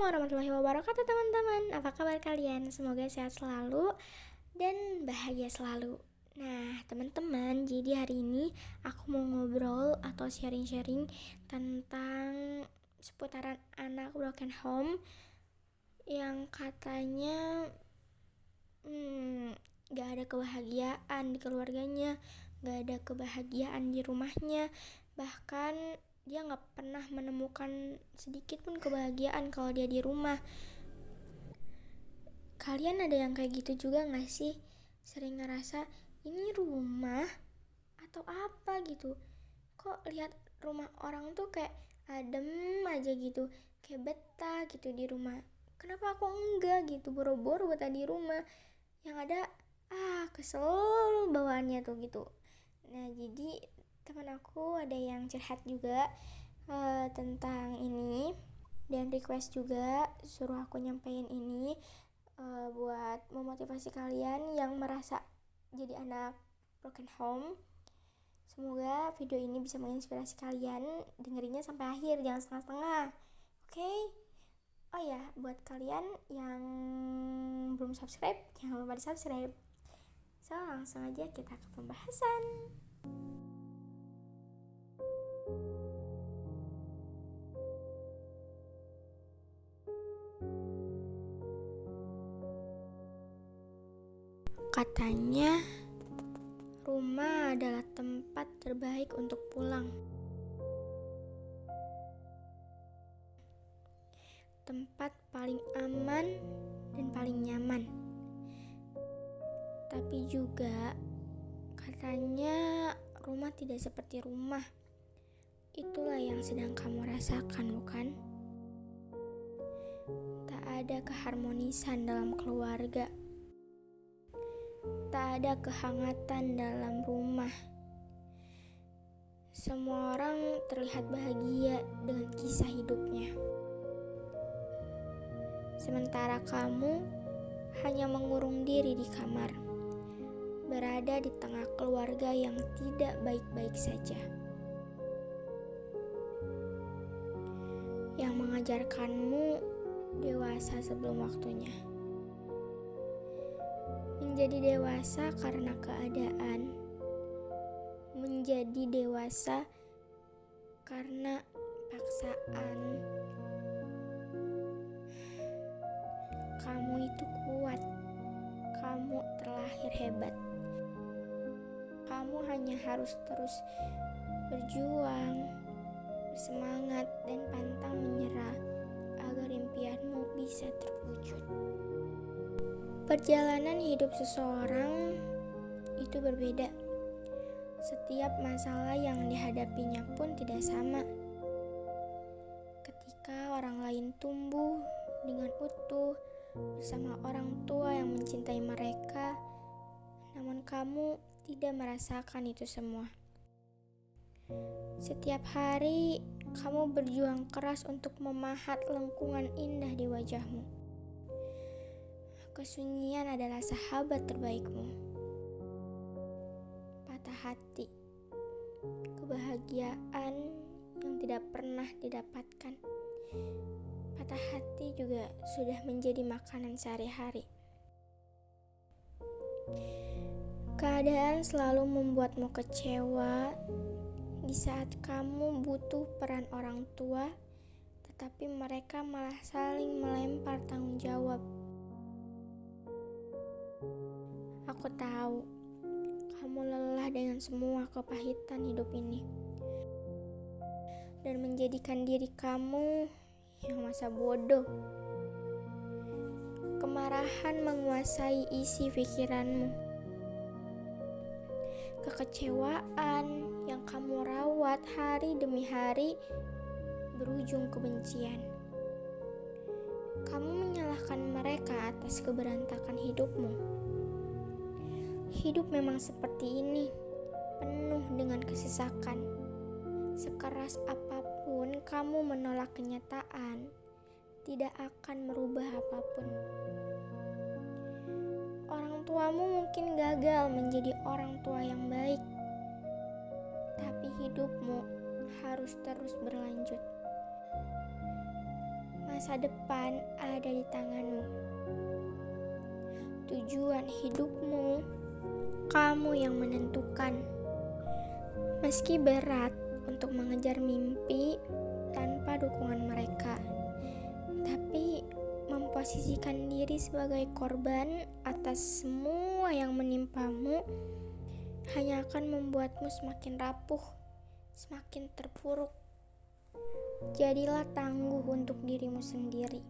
Assalamualaikum warahmatullahi wabarakatuh teman-teman. Apa kabar kalian? Semoga sehat selalu dan bahagia selalu. Nah teman-teman, jadi hari ini aku mau ngobrol atau sharing-sharing tentang seputaran anak broken home yang katanya gak ada kebahagiaan di keluarganya, gak ada kebahagiaan di rumahnya, bahkan dia gak pernah menemukan sedikit pun kebahagiaan kalau dia di rumah. Kalian ada yang kayak gitu juga gak sih? Sering ngerasa ini rumah atau apa gitu, kok lihat rumah orang tuh kayak adem aja gitu, kayak betah gitu di rumah. Kenapa aku enggak gitu, boro-boro betah di rumah. Yang ada kesel bawaannya tuh gitu. Nah jadi teman aku ada yang curhat juga tentang ini, dan request juga suruh aku nyampein ini buat memotivasi kalian yang merasa jadi anak broken home. Semoga video ini bisa menginspirasi kalian, dengerinnya sampai akhir, jangan setengah-setengah. Oke? Oh ya, buat kalian yang belum subscribe, jangan lupa di subscribe. So, langsung aja kita ke pembahasan. Katanya, rumah adalah tempat terbaik untuk pulang. Tempat paling aman dan paling nyaman. Tapi juga katanya rumah tidak seperti rumah. Itulah yang sedang kamu rasakan, bukan? Tak ada keharmonisan dalam keluarga. Tak ada kehangatan dalam rumah. Semua orang terlihat bahagia dengan kisah hidupnya. Sementara kamu hanya mengurung diri di kamar, berada di tengah keluarga yang tidak baik-baik saja, yang mengajarkanmu dewasa sebelum waktunya. Menjadi dewasa karena keadaan, menjadi dewasa karena paksaan. Kamu itu kuat, kamu terlahir hebat. Kamu hanya harus terus berjuang, bersemangat, dan pantang menyerah agar impianmu bisa terwujud. Perjalanan hidup seseorang itu berbeda. Setiap masalah yang dihadapinya pun tidak sama. Ketika orang lain tumbuh dengan utuh bersama orang tua yang mencintai mereka, namun kamu tidak merasakan itu semua. Setiap hari kamu berjuang keras untuk memahat lengkungan indah di wajahmu. Kesunyian adalah sahabat terbaikmu. Patah hati, kebahagiaan yang tidak pernah didapatkan. Patah hati juga sudah menjadi makanan sehari-hari. Keadaan selalu membuatmu kecewa di saat kamu butuh peran orang tua, tetapi mereka malah saling melempar tanggung jawab. Aku tahu kamu lelah dengan semua kepahitan hidup ini dan menjadikan diri kamu yang masa bodoh. Kemarahan menguasai isi pikiranmu. Kekecewaan yang kamu rawat hari demi hari berujung kebencian. Kamu menyalahkan mereka atas keberantakan hidupmu. Hidup memang seperti ini, penuh dengan kesesakan. Sekeras apapun kamu menolak kenyataan, tidak akan merubah apapun. Orang tuamu mungkin gagal menjadi orang tua yang baik, tapi hidupmu harus terus berlanjut. Masa depan ada di tanganmu. Tujuan hidupmu, kamu yang menentukan. Meski berat untuk mengejar mimpi tanpa dukungan mereka, tapi memposisikan diri sebagai korban atas semua yang menimpamu hanya akan membuatmu semakin rapuh, semakin terpuruk. Jadilah tangguh untuk dirimu sendiri.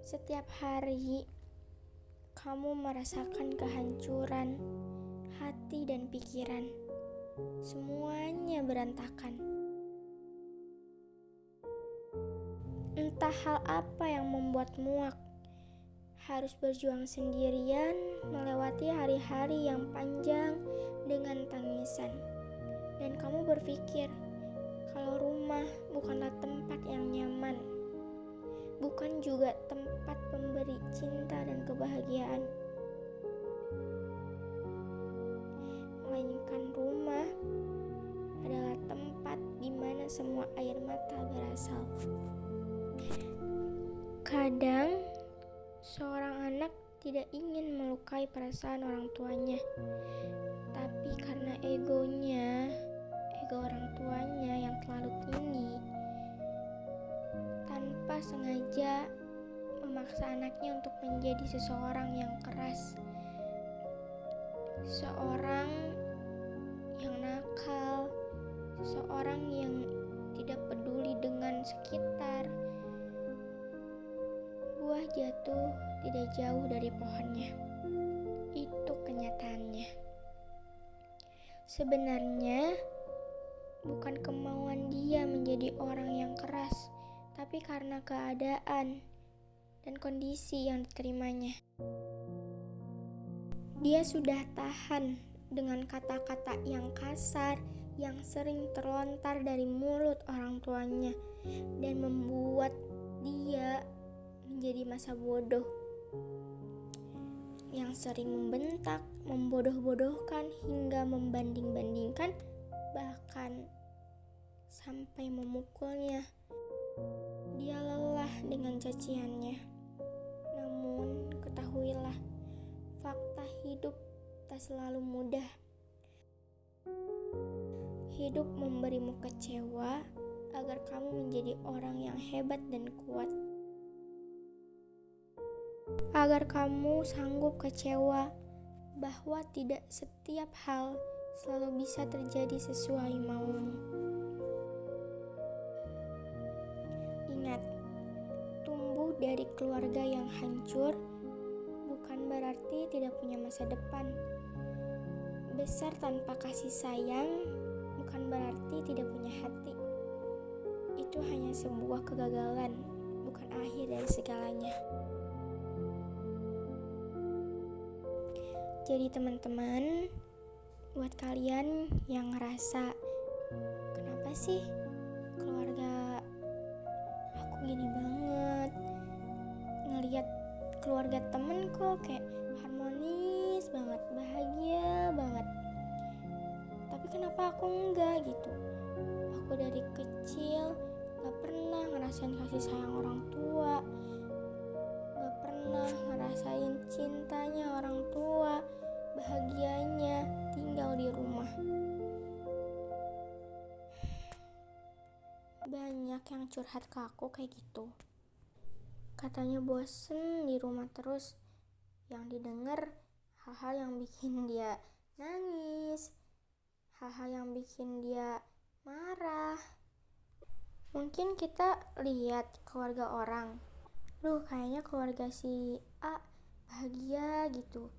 Setiap hari, kamu merasakan kehancuran hati dan pikiran. Semuanya berantakan. Entah hal apa yang membuat muak. Harus berjuang sendirian, melewati hari-hari yang panjang dengan tangisan. Dan kamu berpikir, kalau rumah bukanlah tempat yang nyaman, bukan juga tempat pemberi cinta dan kebahagiaan, melainkan rumah adalah tempat di mana semua air mata berasal. Kadang, seorang anak tidak ingin melukai perasaan orang tuanya, tapi karena ego orang tuanya yang terlalu tinggi, tanpa sengaja memaksa anaknya untuk menjadi seseorang yang keras, seorang yang nakal, seseorang yang tidak peduli dengan sekitar. Buah jatuh tidak jauh dari pohonnya. Itu kenyataannya. Sebenarnya bukan kemauan dia menjadi orang yang keras, tapi karena keadaan dan kondisi yang diterimanya. Dia sudah tahan dengan kata-kata yang kasar yang sering terlontar dari mulut orang tuanya dan membuat dia menjadi masa bodoh yang sering membentak, membodoh-bodohkan hingga membanding-bandingkan, bahkan sampai memukulnya. Dia lelah dengan caciannya. Namun ketahuilah, fakta hidup tak selalu mudah. Hidup memberimu kecewa agar kamu menjadi orang yang hebat dan kuat. Agar kamu sanggup kecewa bahwa tidak setiap hal selalu bisa terjadi sesuai maumu. Ingat, tumbuh dari keluarga yang hancur bukan berarti tidak punya masa depan. Besar tanpa kasih sayang bukan berarti tidak punya hati. Itu hanya sebuah kegagalan, bukan akhir dari segalanya. Jadi teman-teman, buat kalian yang ngerasa, kenapa sih keluarga aku gini banget, ngelihat keluarga temen kok kayak harmonis banget, bahagia banget, tapi kenapa aku enggak gitu. Aku dari kecil gak pernah ngerasain kasih sayang orang tua, gak pernah ngerasain cintanya orang tua, bahagianya tinggal di rumah. Banyak yang curhat ke aku kayak gitu, katanya bosen di rumah terus, yang didengar hal-hal yang bikin dia nangis, hal-hal yang bikin dia marah. Mungkin kita lihat keluarga orang, kayaknya keluarga si A bahagia gitu,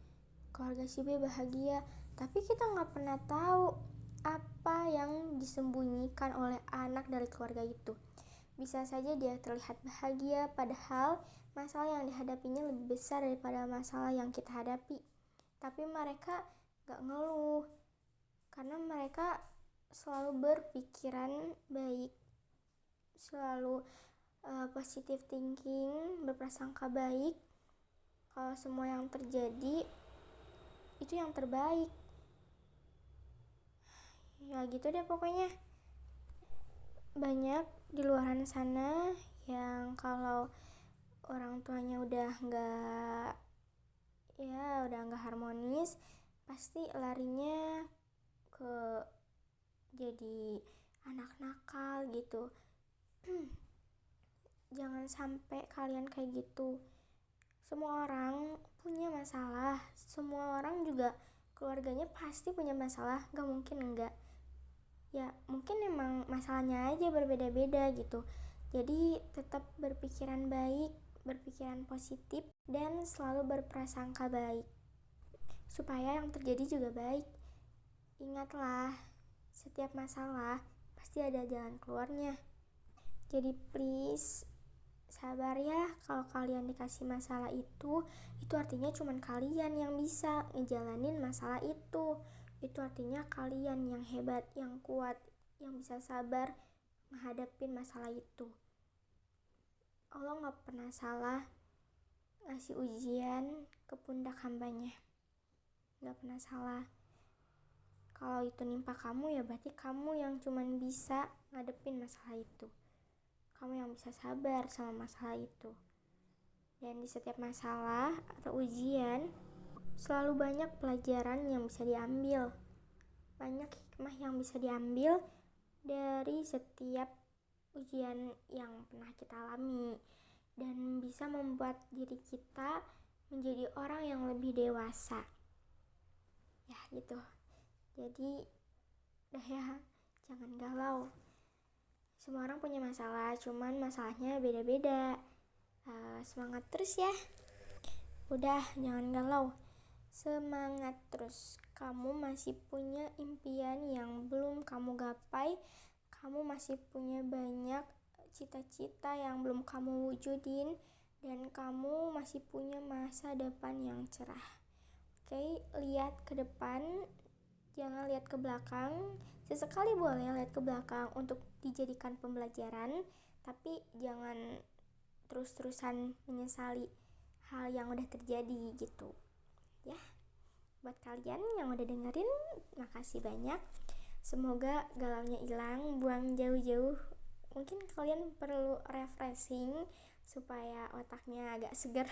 keluarga si B bahagia, tapi kita gak pernah tahu apa yang disembunyikan oleh anak dari keluarga itu. Bisa saja dia terlihat bahagia, padahal masalah yang dihadapinya lebih besar daripada masalah yang kita hadapi. Tapi mereka gak ngeluh, karena mereka selalu berpikiran baik, selalu positive thinking, berprasangka baik kalau semua yang terjadi itu yang terbaik. Ya gitu deh pokoknya. banyak di luar sana yang kalau orang tuanya udah nggak harmonis, pasti larinya ke jadi anak nakal gitu. Jangan sampai kalian kayak gitu. Semua orang punya masalah, semua orang juga keluarganya pasti punya masalah, gak mungkin enggak. Ya mungkin emang masalahnya aja berbeda-beda gitu. Jadi tetap berpikiran baik, berpikiran positif, dan selalu berprasangka baik supaya yang terjadi juga baik. Ingatlah, setiap masalah pasti ada jalan keluarnya. Jadi please sabar ya. Kalau kalian dikasih masalah itu artinya cuman kalian yang bisa ngejalanin masalah itu. Itu artinya kalian yang hebat, yang kuat, yang bisa sabar menghadapin masalah itu. Allah gak pernah salah ngasih ujian ke pundak hambanya. Gak pernah salah. Kalau itu nimpa kamu, ya berarti kamu yang cuman bisa ngadepin masalah itu. Kamu yang bisa sabar sama masalah itu. Dan di setiap masalah atau ujian selalu banyak pelajaran yang bisa diambil. Banyak hikmah yang bisa diambil dari setiap ujian yang pernah kita alami, dan bisa membuat diri kita menjadi orang yang lebih dewasa. Ya gitu. Jadi dah ya, jangan galau. Semua orang punya masalah, cuman masalahnya beda-beda. Semangat terus ya. Udah, jangan galau. Semangat terus. Kamu masih punya impian yang belum kamu gapai. Kamu masih punya banyak cita-cita yang belum kamu wujudin. Dan kamu masih punya masa depan yang cerah. Oke, lihat ke depan, jangan lihat ke belakang. Sesekali boleh lihat ke belakang untuk dijadikan pembelajaran, tapi jangan terus-terusan menyesali hal yang udah terjadi gitu ya. Buat kalian yang udah dengerin, makasih banyak. Semoga galaunya hilang, buang jauh-jauh. Mungkin kalian perlu refreshing supaya otaknya agak segar.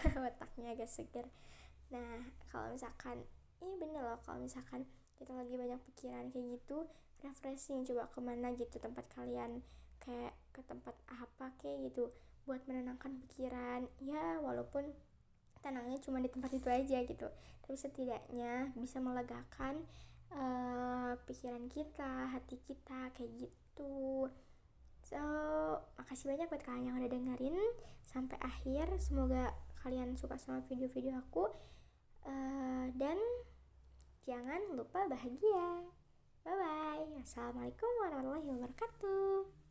Nah, kalau misalkan ini bener loh, kalau misalkan kita lagi banyak pikiran kayak gitu, refreshing, coba kemana gitu tempat kalian, kayak ke tempat apa kayak gitu, buat menenangkan pikiran. Ya walaupun tenangnya cuma di tempat itu aja gitu, tapi setidaknya bisa melegakan pikiran kita, hati kita kayak gitu. So, makasih banyak buat kalian yang udah dengerin sampai akhir. Semoga kalian suka sama video-video aku. Dan jangan lupa bahagia. Bye bye. Assalamualaikum warahmatullahi wabarakatuh.